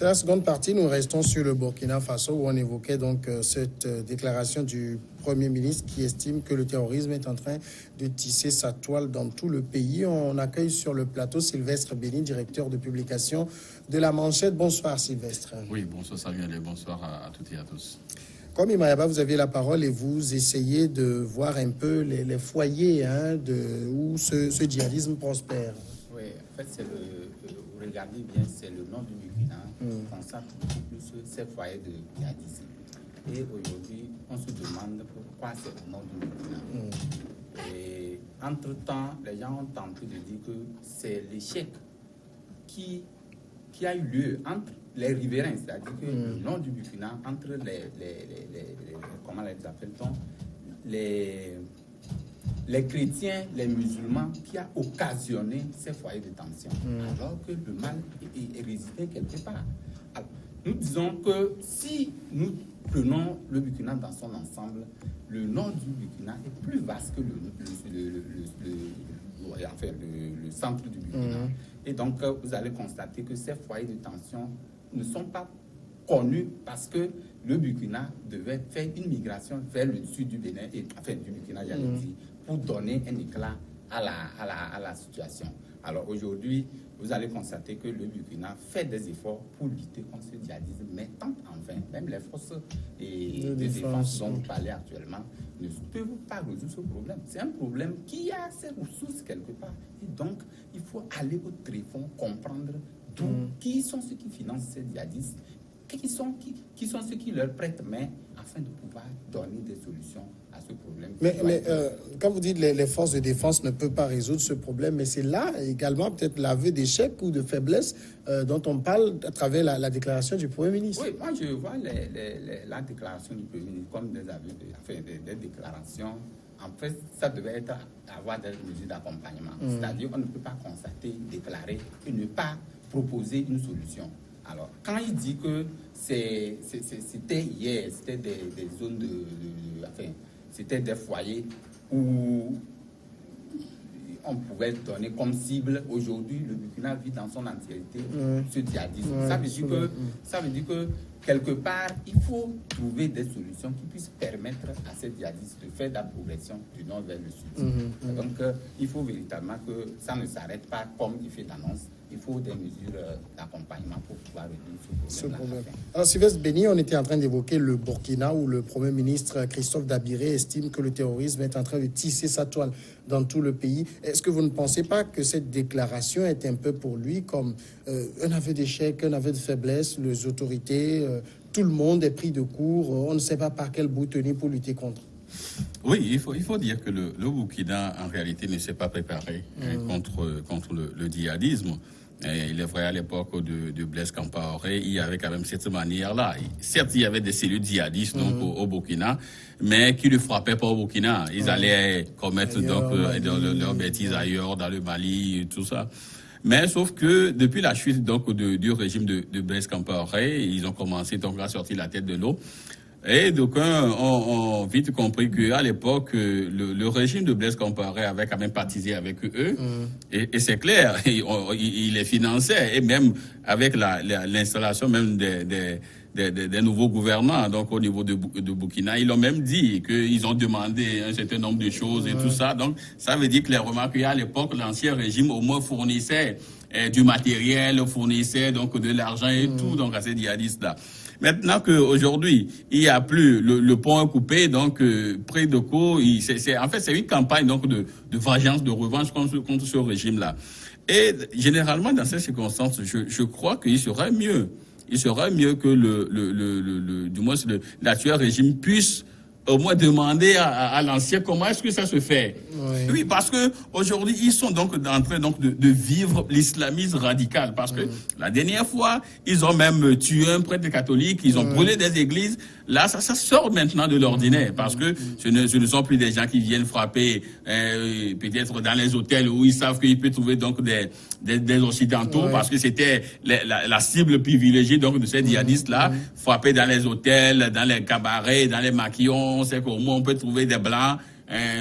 C'est la seconde partie. Nous restons sur le Burkina Faso où on évoquait donc cette déclaration du Premier ministre qui estime que le terrorisme est en train de tisser sa toile dans tout le pays. On accueille sur le plateau Sylvestre Béni, directeur de publication de La Manchette. Bonsoir Sylvestre. Oui, bonsoir Samuel et bonsoir à toutes et à tous. Comme Imayaba, vous avez la parole et vous essayez de voir un peu les foyers où ce djihadisme prospère. Oui, en fait, vous regardez bien, c'est le nom du Burkina qui concentre beaucoup plus ces foyers de djihadisme. Et aujourd'hui, on se demande pourquoi c'est le nom du Burkina. Et entre-temps, les gens ont tenté de dire que c'est l'échec qui a eu lieu entre les riverains, c'est-à-dire que le nom du Burkina, entre comment les appelle-t-on, les chrétiens, les musulmans, qui a occasionné ces foyers de tension, alors que le mal est résidé quelque part. Alors, nous disons que si nous prenons le Burkina dans son ensemble, le nord du Burkina est plus vaste que le centre du Burkina. Et donc, vous allez constater que ces foyers de tension ne sont pas connus parce que le Burkina devait faire une migration vers le sud du Bénin, du Burkina, j'allais dire, pour donner un éclat à la situation. Alors aujourd'hui, vous allez constater que le Burkina fait des efforts pour lutter contre ce djihadisme, mais tente en vain. Même les forces de défense dont vous parlez actuellement ne peuvent pas résoudre ce problème. C'est un problème qui a ses ressources quelque part. Et donc, il faut aller au tréfonds, comprendre qui sont ceux qui financent ces djihadistes, qui sont ceux qui leur prêtent main afin de pouvoir donner des solutions à ce problème. Mais quand vous dites les forces de défense ne peuvent pas résoudre ce problème, mais c'est là également peut-être l'aveu d'échec ou de faiblesse dont on parle à travers la déclaration du Premier ministre. Oui, moi je vois la déclaration du Premier ministre comme des aveux, des déclarations. En fait, ça devait avoir des mesures d'accompagnement. C'est-à-dire qu'on ne peut pas constater, déclarer et ne pas proposer une solution. Alors, quand il dit que c'était hier, c'était des zones c'était des foyers où on pouvait donner comme cible. Aujourd'hui, le Burkina vit dans son entièreté ce djihadisme. Ça veut dire que quelque part, il faut trouver des solutions qui puissent permettre à ces djihadistes de faire de la progression du nord vers le sud. Donc, il faut véritablement que ça ne s'arrête pas comme il fait d'annonce. Il faut des mesures d'accompagnement pour pouvoir résoudre ce problème. Alors, Sylvestre Béni, on était en train d'évoquer le Burkina où le Premier ministre Christophe Dabiré estime que le terrorisme est en train de tisser sa toile dans tout le pays. Est-ce que vous ne pensez pas que cette déclaration est un peu pour lui comme un aveu d'échec, un aveu de faiblesse, les autorités, tout le monde est pris de court, on ne sait pas par quel bout tenir pour lutter contre? Oui, il faut dire que le Burkina, en réalité, ne s'est pas préparé contre le djihadisme. Et il est vrai, à l'époque de Blaise Compaoré, il y avait quand même cette manière-là. Certes, il y avait des cellules djihadistes donc, au Burkina, mais qui ne frappaient pas au Burkina. Ils allaient commettre leurs bêtises ailleurs, dans le Mali, tout ça. Mais sauf que depuis la chute donc du régime de Blaise Compaoré, ils ont commencé donc à sortir la tête de l'eau. Et donc, ont vite compris qu'à l'époque, le régime de Blaise Compaoré avait quand même partisé avec eux. Et c'est clair, il les finançait. Et même avec l'installation même des nouveaux gouvernants, donc au niveau de Burkina, ils ont même dit qu'ils ont demandé un certain nombre de choses et tout ça. Donc, ça veut dire clairement qu'à l'époque, l'ancien régime au moins fournissait du matériel, fournissait donc de l'argent et tout donc à ces djihadistes-là. Maintenant qu'aujourd'hui, il n'y a plus le pont est coupé, donc près de quoi, c'est une campagne donc de vengeance, de revanche contre ce régime-là. Et généralement, dans ces circonstances, je crois qu'il serait mieux. Il serait mieux que du moins l'actuel régime puisse au moins demander à l'ancien comment est-ce que ça se fait. Oui, parce que aujourd'hui ils sont donc en train donc de vivre l'islamisme radical, parce que la dernière fois ils ont même tué un prêtre catholique, ils ont brûlé des églises. Là ça sort maintenant de l'ordinaire, parce que ce ne sont plus des gens qui viennent frapper peut-être dans les hôtels où ils savent qu'ils peuvent trouver donc des occidentaux, parce que c'était la cible privilégiée donc de ces djihadistes là, frapper dans les hôtels, dans les cabarets, dans les maquillons. On sait qu'au moins on peut trouver des blancs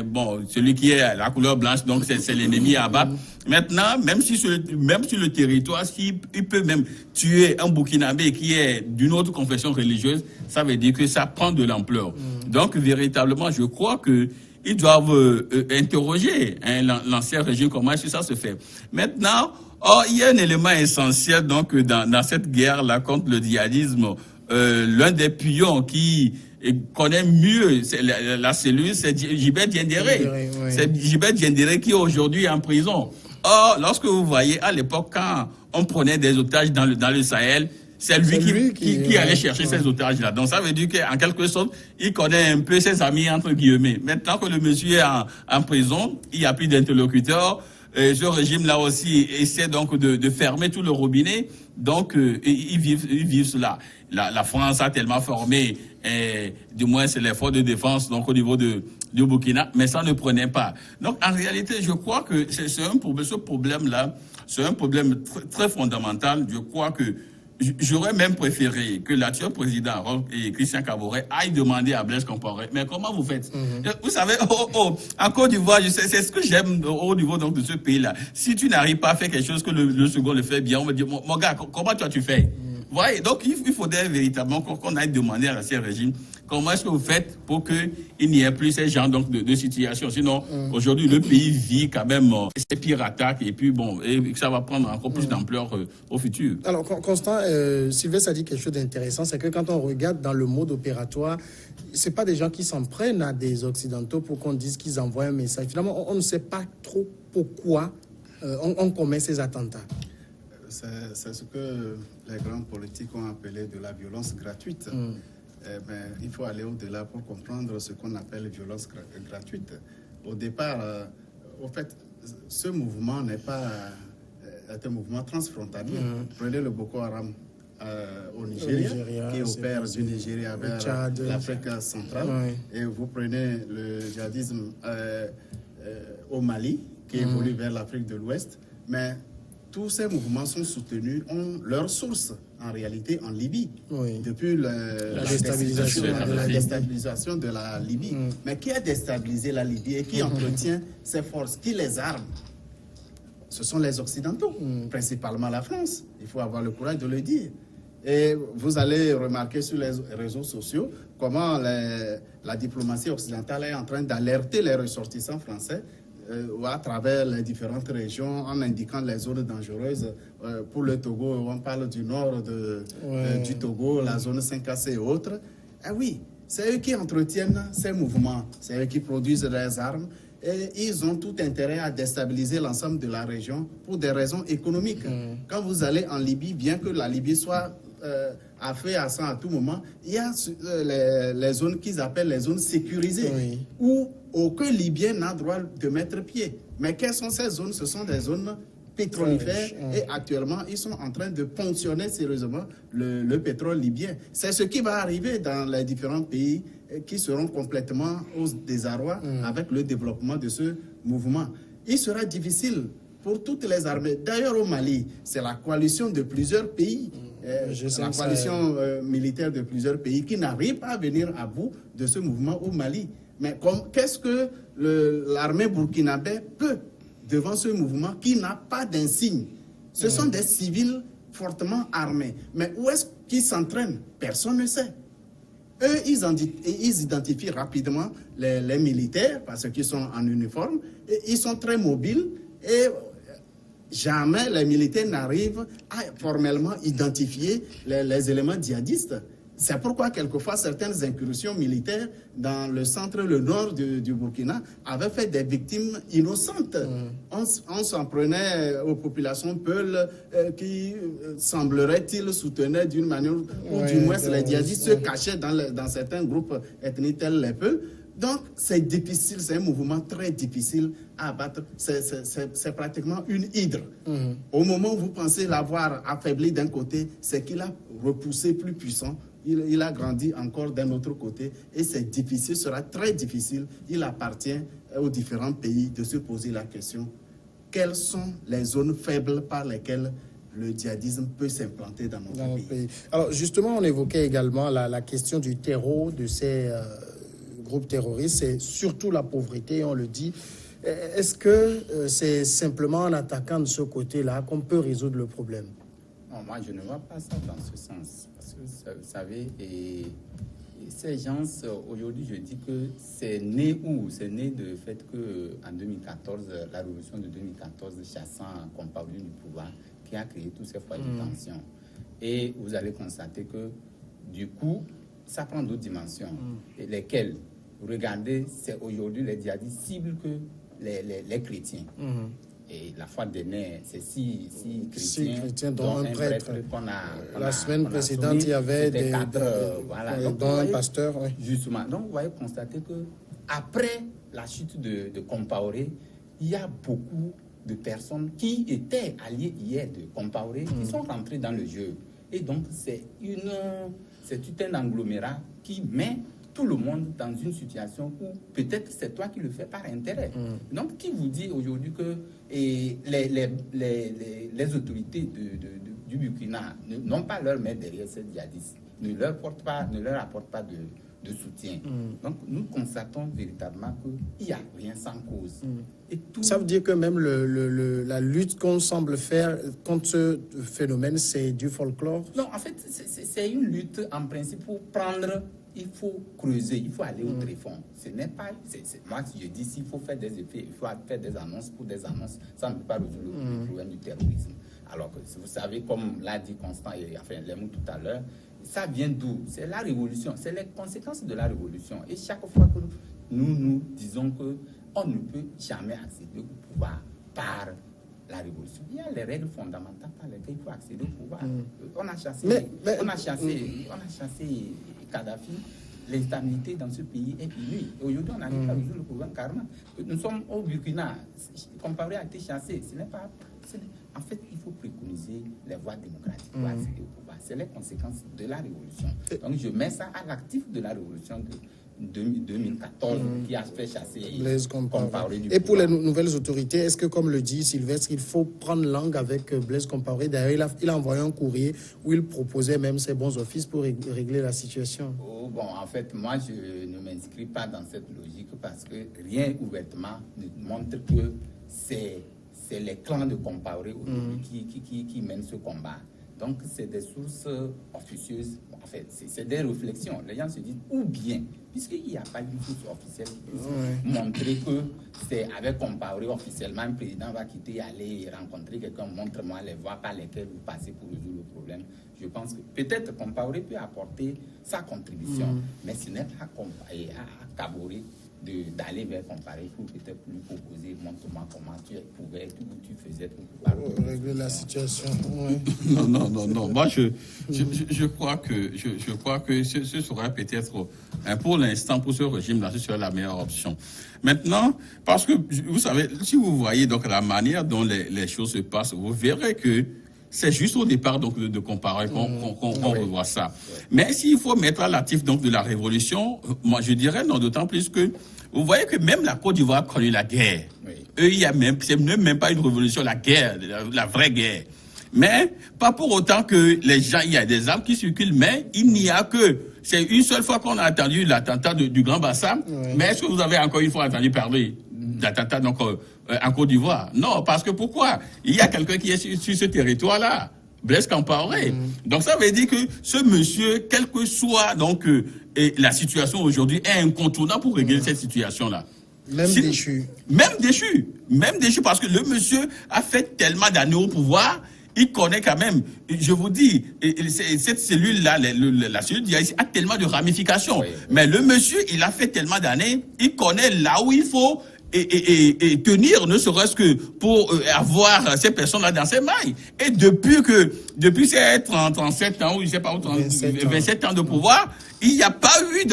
Bon, celui qui est à la couleur blanche, donc c'est l'ennemi à abattre. Maintenant, même sur le territoire, il peut même tuer un Burkinabé qui est d'une autre confession religieuse, ça veut dire que ça prend de l'ampleur. Donc, véritablement, je crois que ils doivent interroger l'ancien régime, comment est-ce que ça se fait. Maintenant, il y a un élément essentiel donc dans cette guerre-là contre le djihadisme. L'un des pions qui connaît mieux la cellule, c'est Djibet Diendéré. Oui. C'est Djibet Diendéré qui est aujourd'hui en prison. Or, lorsque vous voyez, à l'époque, quand on prenait des otages dans le Sahel, c'est lui qui allait chercher ces otages-là. Donc, ça veut dire qu'en quelque sorte, il connaît un peu ses amis, entre guillemets. Maintenant que le monsieur est en prison, il n'y a plus d'interlocuteurs. Ce régime-là aussi essaie donc de fermer tout le robinet. Donc, ils vivent cela. La France a tellement formé, du moins c'est l'effort de défense donc au niveau du Burkina, mais ça ne prenait pas. Donc, en réalité, je crois que ce problème-là, c'est un problème très fondamental. Je crois que j'aurais même préféré que l'actuel président Christian Kaboré aille demander à Blaise Compaoré. Mais comment vous faites? Vous savez, en Côte d'Ivoire, c'est ce que j'aime au niveau donc, de ce pays-là. Si tu n'arrives pas à faire quelque chose que le second le fait bien, on va dire, mon gars, comment toi tu fais? Vous voyez, donc il faudrait véritablement qu'on aille demander à l'ancien régime comment est-ce que vous faites pour qu'il n'y ait plus ces genres donc, de situations. Sinon, aujourd'hui, le pays vit quand même ces pires attaques et puis bon, et ça va prendre encore plus d'ampleur au futur. Alors, Constant, Sylvestre a dit quelque chose d'intéressant, c'est que quand on regarde dans le mode opératoire, ce n'est pas des gens qui s'en prennent à des Occidentaux pour qu'on dise qu'ils envoient un message. Finalement, on ne sait pas trop pourquoi on commet ces attentats. C'est ce que les grands politiques ont appelé de la violence gratuite. Mais il faut aller au-delà pour comprendre ce qu'on appelle violence gratuite. Au départ, au fait, ce mouvement n'est pas un mouvement transfrontalier. Prenez le Boko Haram au Nigeria, qui opère du Nigeria vers l'Afrique centrale. Et vous prenez le djihadisme au Mali, qui évolue vers l'Afrique de l'Ouest. Mais tous ces mouvements sont soutenus, ont leur source en réalité en Libye, depuis la déstabilisation de la Libye. Mais qui a déstabilisé la Libye et qui entretient ces forces, qui les arme? Ce sont les Occidentaux, principalement la France. Il faut avoir le courage de le dire. Et vous allez remarquer sur les réseaux sociaux comment la diplomatie occidentale est en train d'alerter les ressortissants français à travers les différentes régions en indiquant les zones dangereuses. Pour le Togo, on parle du nord du Togo, la zone 5AC et autres. Ah oui, c'est eux qui entretiennent ces mouvements, c'est eux qui produisent les armes et ils ont tout intérêt à déstabiliser l'ensemble de la région pour des raisons économiques. Quand vous allez en Libye, bien que la Libye soit à feu à sang à tout moment, il y a les zones qu'ils appellent les zones sécurisées, où aucun Libyen n'a droit de mettre pied. Mais quelles sont ces zones? Ce sont des zones pétrolifères et actuellement, ils sont en train de ponctionner sérieusement le pétrole libyen. C'est ce qui va arriver dans les différents pays qui seront complètement au désarroi avec le développement de ce mouvement. Il sera difficile pour toutes les armées. D'ailleurs, au Mali, c'est la coalition de plusieurs pays, la coalition militaire de plusieurs pays qui n'arrive pas à venir à bout de ce mouvement au Mali. Mais qu'est-ce que l'armée burkinabé peut devant ce mouvement qui n'a pas d'insigne? Ce sont des civils fortement armés. Mais où est-ce qu'ils s'entraînent? Personne ne sait. Eux, ils identifient rapidement les militaires parce qu'ils sont en uniforme. Et ils sont très mobiles et jamais les militaires n'arrivent à formellement identifier les éléments djihadistes. C'est pourquoi, quelquefois, certaines incursions militaires dans le centre, le nord du Burkina, avaient fait des victimes innocentes. On s'en prenait aux populations peules qui, semblerait-il, soutenaient d'une manière, ou du moins les djihadistes se cachaient dans certains groupes ethniques tels les Peuls. Donc, c'est difficile, c'est un mouvement très difficile à abattre. C'est pratiquement une hydre. Au moment où vous pensez l'avoir affaibli d'un côté, c'est qu'il a repoussé plus puissant. Il a grandi encore d'un autre côté et c'est difficile, sera très difficile. Il appartient aux différents pays de se poser la question: quelles sont les zones faibles par lesquelles le djihadisme peut s'implanter dans notre pays? Alors justement, on évoquait également la question du terreau de ces groupe terroriste, c'est surtout la pauvreté, on le dit. Est-ce que c'est simplement en attaquant de ce côté-là qu'on peut résoudre le problème? Non, moi, je ne vois pas ça dans ce sens. Parce que, vous savez, et ces gens, aujourd'hui, je dis que c'est né où? C'est né du fait qu'en 2014, la révolution de 2014, chassant Compaoré du pouvoir, qui a créé tous ces foyers de tension. Et vous allez constater que, du coup, ça prend d'autres dimensions. Et lesquelles? Vous regardez, c'est aujourd'hui les djihadistes ciblent que les chrétiens. Et la foi des nez, c'est six chrétiens, dont un prêtre. La semaine précédente, sonné, il y avait des voilà. Donc, dont un pasteur. Oui. Justement. Donc, vous voyez constater que après la chute de Compaoré, il y a beaucoup de personnes qui étaient alliées hier de Compaoré qui sont rentrées dans le jeu. Et donc, c'est tout un agglomérat qui met tout le monde dans une situation où peut-être c'est toi qui le fais par intérêt. Donc, qui vous dit aujourd'hui que les autorités du Burkina n'ont pas leur main derrière ces djihadistes, ne leur apportent pas de soutien. Donc, nous constatons véritablement qu'il n'y a rien sans cause. Et tout... Ça veut dire que même la lutte qu'on semble faire contre ce phénomène, c'est du folklore? Non, en fait, c'est une lutte en principe pour prendre... Il faut creuser, il faut aller au tréfonds. Ce n'est pas... moi, je dis, s'il faut faire des effets, il faut faire des annonces pour des annonces. Ça ne peut pas résoudre le problème du terrorisme. Alors que, vous savez, comme l'a dit Constant et enfin, Lemou tout à l'heure, ça vient d'où? C'est la révolution, c'est les conséquences de la révolution. Et chaque fois que nous disons qu'on ne peut jamais accéder au pouvoir par la révolution, il y a les règles fondamentales par lesquelles il faut accéder au pouvoir. On a chassé Kadhafi, l'instabilité dans ce pays est inouïe. Aujourd'hui, on n'arrive pas à résoudre le problème carrément. Nous sommes au Burkina, Compaoré a été chassé. En fait, il faut préconiser les voies démocratiques pour accéder au pouvoir. C'est les conséquences de la révolution. Donc, je mets ça à l'actif de la révolution de 2014 qui a fait chasser Blaise Compaoré. Et pour les nouvelles autorités, est-ce que, comme le dit Sylvestre, il faut prendre langue avec Blaise Compaoré? D'ailleurs, il a envoyé un courrier où il proposait même ses bons offices pour régler la situation. Bon, en fait, moi, je ne m'inscris pas dans cette logique parce que rien ouvertement ne montre que c'est les clans de Compaoré qui mènent ce combat. Donc, c'est des sources officieuses. En fait, c'est des réflexions. Les gens se disent, ou bien, puisqu'il n'y a pas de source officielle qui puisse montrer que c'est avec Compaoré officiellement, un président va quitter, aller rencontrer quelqu'un, montre-moi les voies par lesquelles vous passez pour résoudre le problème. Je pense que peut-être Compaoré peut apporter sa contribution, mais ce n'est pas à Kaboré d'aller vers Compaoré pour peut-être lui proposer, montre-moi comment tu pouvais, tu faisais pour régler la situation. Non. Moi, je crois que ce serait peut-être, pour l'instant, pour ce régime-là, ce serait la meilleure option. Maintenant, parce que, vous savez, si vous voyez donc la manière dont les choses se passent, vous verrez que c'est juste au départ donc de Compaoré qu'on revoit ça. Mais s'il faut mettre à l'actif donc de la révolution, moi je dirais non, d'autant plus que vous voyez que même la Côte d'Ivoire a connu la guerre. Eux, c'est même pas une révolution, la guerre, la vraie guerre. Mais pas pour autant que les gens, il y a des armes qui circulent, mais il n'y a que, c'est une seule fois qu'on a entendu l'attentat du Grand Bassam. Mais est-ce que vous avez encore une fois entendu parler d'attentat donc en Côte d'Ivoire? Non, parce que pourquoi? Il y a quelqu'un qui est sur ce territoire-là, Blaise Compaoré. Donc ça veut dire que ce monsieur, quelle que soit donc la situation aujourd'hui, est incontournable pour régler cette situation-là. Même déchu, parce que le monsieur a fait tellement d'années au pouvoir, il connaît quand même, je vous dis, cette cellule-là, la cellule djihadiste a tellement de ramifications. Mais le monsieur, il a fait tellement d'années, il connaît là où il faut et tenir, ne serait-ce que pour avoir ces personnes-là dans ses mailles. Et depuis ces 37 ans, ou je sais pas, 27 ans de pouvoir, il n'y a pas eu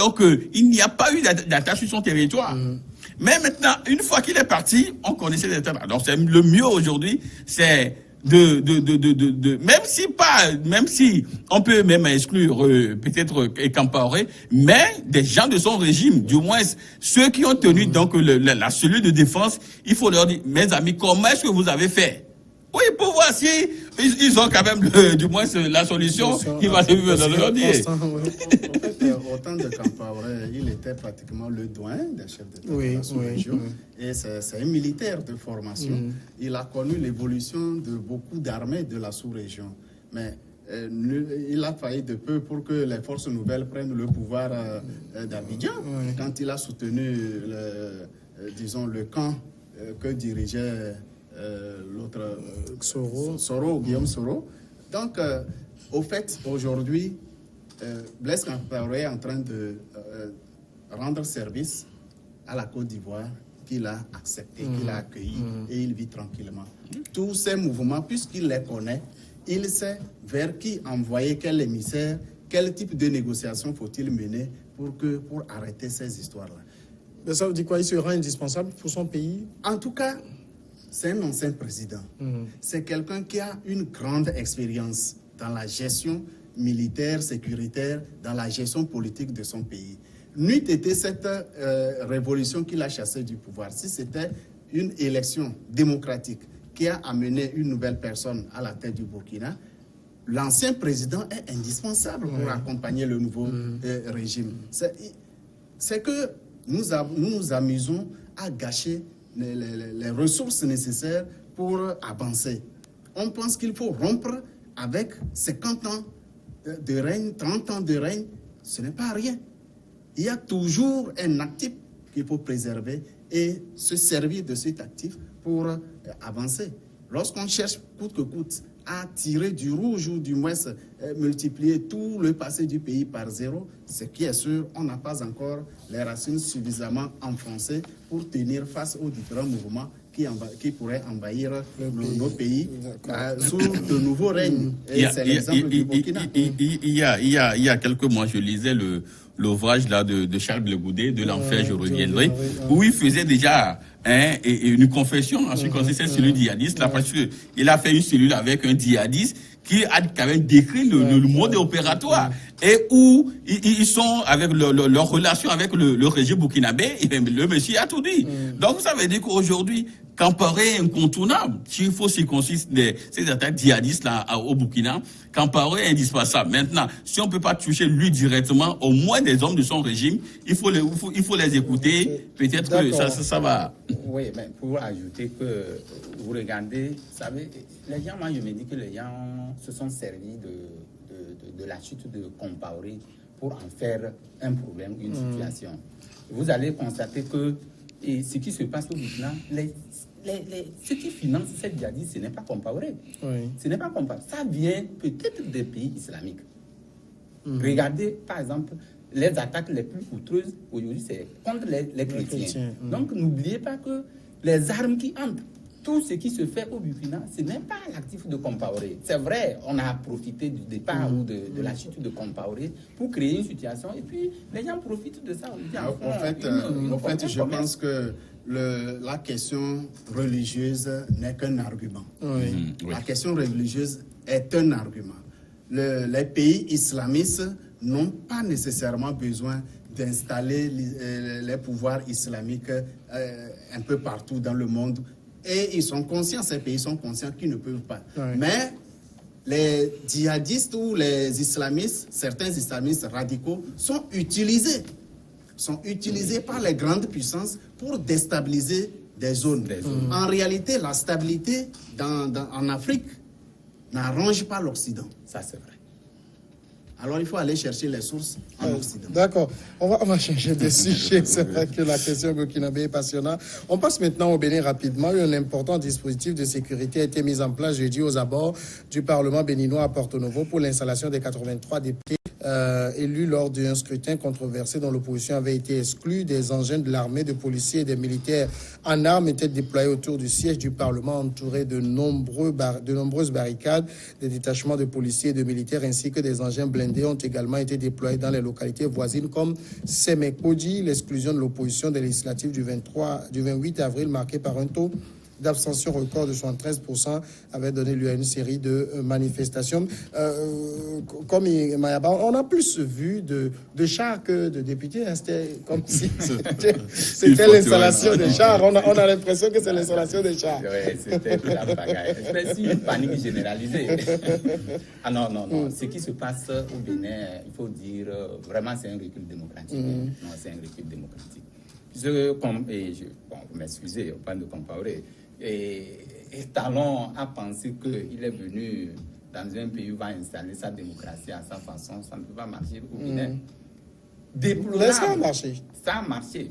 d'attaque sur son territoire. Mais maintenant, une fois qu'il est parti, on connaissait les états. Donc, c'est le mieux aujourd'hui, c'est même si on peut même exclure peut-être Compaoré, mais des gens de son régime, du moins ceux qui ont tenu donc la cellule de défense, il faut leur dire, mes amis, comment est-ce que vous avez fait Oui, pour voir si ils ont quand même du moins la solution qui va se vivre dans leur dire. En fait, au temps de Compaoré, il était pratiquement le doyen des chefs d'État de la sous-région. Et c'est un militaire de formation. Il a connu l'évolution de beaucoup d'armées de la sous-région. Mais il a failli de peu pour que les forces nouvelles prennent le pouvoir d'Abidjan. Quand il a soutenu, disons, le camp que dirigeait l'autre Guillaume Soro. Donc, au fait, aujourd'hui, Blaise Compaoré est en train de rendre service à la Côte d'Ivoire qu'il a accepté, qu'il a accueilli et il vit tranquillement. Tous ces mouvements, puisqu'il les connaît, il sait vers qui envoyer, quel émissaire, quel type de négociation faut-il mener pour arrêter ces histoires-là. Mais ça veut dire quoi? Il sera indispensable pour son pays? En tout cas, c'est un ancien président. C'est quelqu'un qui a une grande expérience dans la gestion militaire, sécuritaire, dans la gestion politique de son pays. N'eût été cette révolution qui l'a chassé du pouvoir, si c'était une élection démocratique qui a amené une nouvelle personne à la tête du Burkina, l'ancien président est indispensable pour accompagner le nouveau régime. C'est que nous nous amusons à gâcher les ressources nécessaires pour avancer. On pense qu'il faut rompre avec 50 ans de règne, 30 ans de règne. Ce n'est pas rien. Il y a toujours un actif qu'il faut préserver et se servir de cet actif pour avancer. Lorsqu'on cherche coûte que coûte à tirer du rouge ou du moins multiplier tout le passé du pays par zéro, ce qui est sûr, on n'a pas encore les racines suffisamment enfoncées pour tenir face aux différents mouvements qui pourraient envahir nos pays sous de nouveaux règnes. Et c'est l'exemple du Burkina. Il y a quelques mois, je lisais l'ouvrage là de Charles Blegoudé, de l'enfer, je reviendrai, où il faisait déjà une confession en ce qui concerne celui djihadiste, là, parce qu'il a fait une cellule avec un djihadiste qui a quand même décrit le mode opératoire et où ils sont avec leur relation avec le régime burkinabé, et le monsieur a tout dit. Donc ça veut dire qu'aujourd'hui, Compaoré est incontournable. S'il faut circoncire ces attaques djihadistes là au Burkina, Compaoré est indispensable. Maintenant, si on ne peut pas toucher lui directement, au moins des hommes de son régime, il faut les écouter. Peut-être que ça va. Oui, mais pour ajouter que vous regardez, vous savez, les gens, moi je me dis que les gens se sont servis de la chute de Compaoré pour en faire un problème, une situation. Vous allez constater que ce qui se passe au Burkina, ce qui finance cette djihadiste, ce n'est pas Compaoré. Ce n'est pas Compaoré. Ça vient peut-être des pays islamiques. Regardez, par exemple, les attaques les plus coûteuses aujourd'hui, c'est contre les chrétiens. Donc, n'oubliez pas que les armes qui entrent, tout ce qui se fait au Burkina, ce n'est pas l'actif de Compaoré. C'est vrai, on a profité du départ ou de la chute de Compaoré pour créer une situation et puis les gens profitent de ça. En fait, je pense que la question religieuse n'est qu'un argument. La question religieuse est un argument. Les pays islamistes n'ont pas nécessairement besoin d'installer les pouvoirs islamiques un peu partout dans le monde. Et ils sont conscients, ces pays sont conscients qu'ils ne peuvent pas. Mais les djihadistes ou les islamistes, certains islamistes radicaux, sont utilisés par les grandes puissances pour déstabiliser des zones. En réalité, la stabilité en Afrique n'arrange pas l'Occident. Ça, c'est vrai. Alors, il faut aller chercher les sources en Occident. D'accord. On va changer de sujet. C'est vrai que la question burkinabé est passionnante. On passe maintenant au Bénin rapidement. Un important dispositif de sécurité a été mis en place jeudi aux abords du Parlement béninois à Porto Novo pour l'installation des 83 députés élus lors d'un scrutin controversé dont l'opposition avait été exclue. Des engins de l'armée, de policiers et des militaires en armes étaient déployés autour du siège du Parlement, entourés de nombreuses barricades. Des détachements de policiers et de militaires ainsi que des engins blindés ont également été déployés dans les localités voisines comme Semekodi. L'exclusion de l'opposition des législatives du 28 avril marquée par un taux d'abstention record de 73% avait donné lieu à une série de manifestations. Comme Mayaba, on a plus vu de chars que de députés. Hein. C'était comme si c'était l'installation des chars. On a l'impression que c'est l'installation des chars. Oui, c'était toute la bagaille. C'est une panique généralisée. Ah non. Ce qui se passe au Bénin, il faut dire, vraiment, c'est un recul démocratique. Non, c'est un recul démocratique. Vous m'excusez, on parle de comparer. Et Talon a pensé qu'il est venu dans un pays où il va installer sa démocratie à sa façon. Ça ne peut pas marcher au Bénin. Déplorable. Ça a marché. Ça a marché.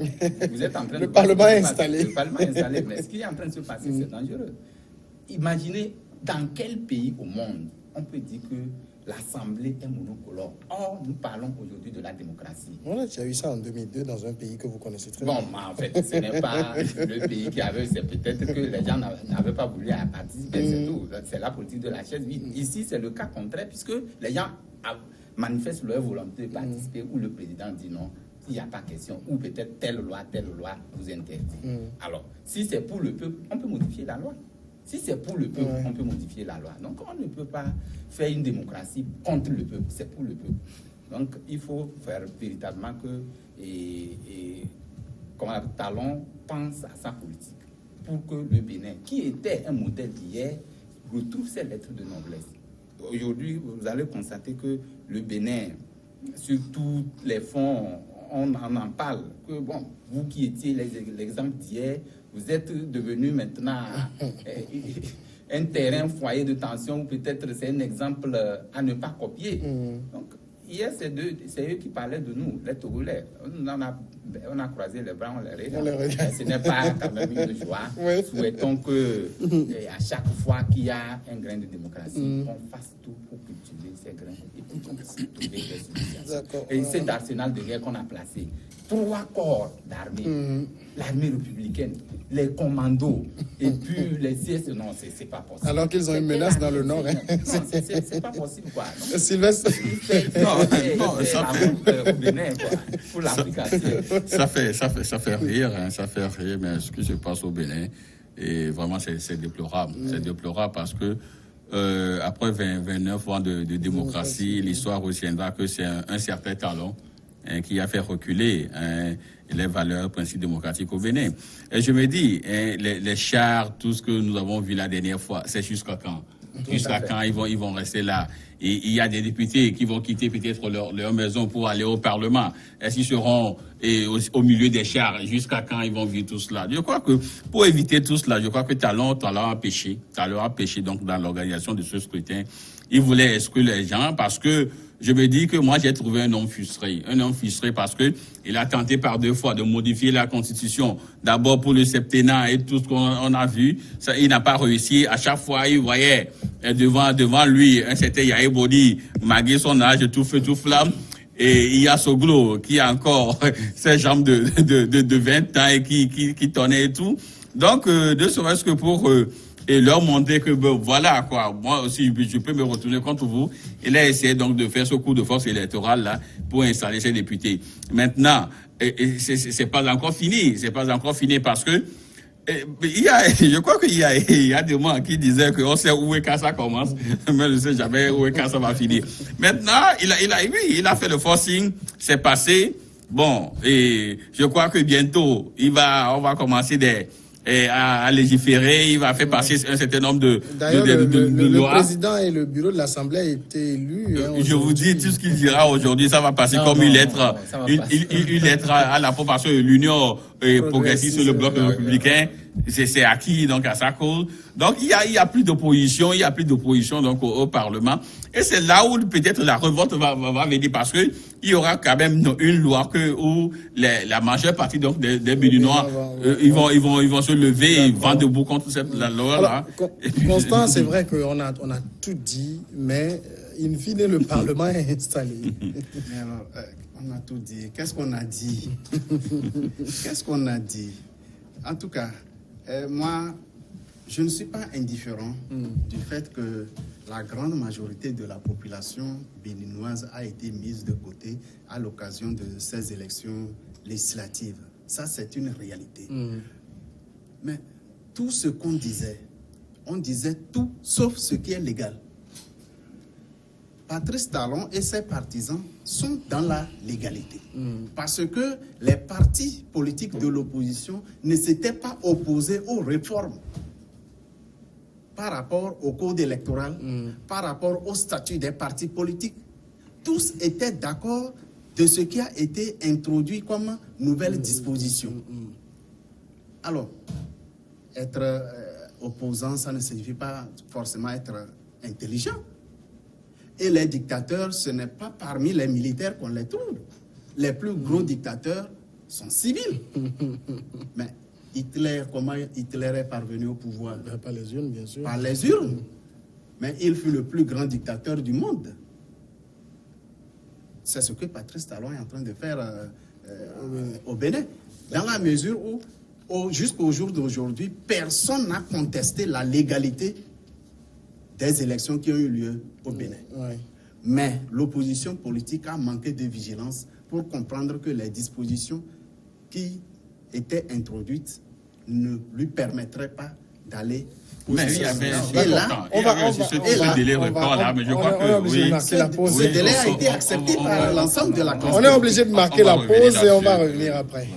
Vous êtes en train Le Parlement est installé. Le Parlement est installé. Mais ce qui est en train de se passer, c'est dangereux. Imaginez dans quel pays au monde on peut dire que l'Assemblée est monocolore. Or, nous parlons aujourd'hui de la démocratie. On a déjà eu ça en 2002 dans un pays que vous connaissez très bien. bien. Bon, en fait, ce n'est pas le pays qui avait... C'est peut-être que les gens n'avaient pas voulu participer, c'est tout. C'est la politique de la chaise vide. Ici, c'est le cas contraire, puisque les gens manifestent leur volonté de participer, où le président dit non, il n'y a pas question, ou peut-être telle loi vous interdit. Alors, si c'est pour le peuple, on peut modifier la loi. Si c'est pour le peuple, on peut modifier la loi. Donc, on ne peut pas faire une démocratie contre le peuple. C'est pour le peuple. Donc, il faut faire véritablement que Talon pense à sa politique pour que le Bénin, qui était un modèle d'hier, retrouve ses lettres de noblesse. Aujourd'hui, vous allez constater que le Bénin, sur tous les fonds, on en parle. Que bon, vous qui étiez l'exemple d'hier, vous êtes devenu maintenant un terrain foyer de tension, ou peut-être c'est un exemple à ne pas copier. Donc, hier, c'est eux qui parlaient de nous, les Togolais. On a croisé les bras, on les regarde. Ce n'est pas quand même une joie. Souhaitons que, à chaque fois qu'il y a un grain de démocratie, on fasse tout pour cultiver ces grains et puis qu'on puisse trouver des solutions. Et cet arsenal de guerre qu'on a placé, 3 corps d'armée, l'armée républicaine, les commandos, et puis les CS, non, c'est pas possible. Alors qu'ils ont une menace dans le nord. Non, c'est pas possible, quoi. Sylvestre. Non, ça fait... au Bénin, quoi, pour l'application. Ça fait rire, hein, ça fait rire, mais ce qui se passe au Bénin, et vraiment, c'est déplorable. C'est déplorable parce que après 29 ans de démocratie, l'histoire retiendra que c'est un certain talent qui a fait reculer les valeurs, principes démocratiques au Bénin. Et je me dis, les chars, tout ce que nous avons vu la dernière fois, c'est jusqu'à quand? Jusqu'à quand ils vont rester là? Et il y a des députés qui vont quitter peut-être leur maison pour aller au Parlement. Est-ce qu'ils seront au milieu des chars? Jusqu'à quand ils vont vivre tout cela? Je crois que pour éviter tout cela, je crois que Talon a péché. Talon a péché donc dans l'organisation de ce scrutin. Il voulait exclure les gens parce que je me dis que moi, j'ai trouvé un homme frustré. Un homme frustré parce que il a tenté par 2 fois de modifier la Constitution. D'abord pour le septennat et tout ce qu'on a vu. Ça, il n'a pas réussi. À chaque fois, il voyait devant lui un certain Yahi Boni, malgré son âge, tout feu, tout flamme. Et il y a Soglo qui a encore ses jambes de 20 ans et qui tournait et tout. Donc, ne serait-ce que pour... et leur montrer que voilà quoi, moi aussi je peux me retourner contre vous. Il a essayé donc de faire ce coup de force électoral là pour installer ses députés. Maintenant, c'est pas encore fini, parce que je crois qu'il y a des gens qui disaient qu'on sait où et quand ça commence, mais je ne sais jamais où et quand ça va finir. Maintenant, il a fait le forcing, c'est passé. Bon, et je crois que bientôt on va commencer à légiférer, il va faire passer un certain nombre de lois. Le président et le bureau de l'Assemblée a été élus. Je vous dis, tout ce qu'il dira aujourd'hui, ça va passer comme une lettre à la fois parce que l'Union progressiste sur le bloc républicain, c'est acquis donc à sa cause. Donc il y a plus d'opposition, donc au Parlement. Et c'est là où peut-être la révolte va venir parce que il y aura quand même une loi où la majeure partie donc des Béninois ils vont se lever et vendre debout contre cette loi là. Constant, c'est vrai qu'on a tout dit, mais in fine le Parlement est installé. Mais alors, on a tout dit. Qu'est-ce qu'on a dit? Qu'est-ce qu'on a dit? En tout cas, moi, je ne suis pas indifférent du fait que la grande majorité de la population béninoise a été mise de côté à l'occasion de ces élections législatives. Ça, c'est une réalité. Mais tout ce qu'on disait, on disait tout sauf ce qui est légal. Patrice Talon et ses partisans sont dans la légalité. Parce que les partis politiques de l'opposition ne s'étaient pas opposés aux réformes par rapport au code électoral, par rapport au statut des partis politiques. Tous étaient d'accord de ce qui a été introduit comme nouvelle disposition. Alors, être opposant, ça ne signifie pas forcément être intelligent. Et les dictateurs, ce n'est pas parmi les militaires qu'on les trouve. Les plus gros dictateurs sont civils. Mais Hitler, comment Hitler est parvenu au pouvoir? Par les urnes, bien sûr. Par les urnes. Mais il fut le plus grand dictateur du monde. C'est ce que Patrice Talon est en train de faire au Bénin. Dans la mesure où, jusqu'au jour d'aujourd'hui, personne n'a contesté la légalité des élections qui ont eu lieu au Bénin. Ouais. Mais l'opposition politique a manqué de vigilance pour comprendre que les dispositions qui étaient introduites ne lui permettraient pas d'aller. Mais il y avait ce délai record là, mais je crois que oui. Ce délai a été accepté par l'ensemble de la classe. On est obligé de marquer la pause et on va revenir après.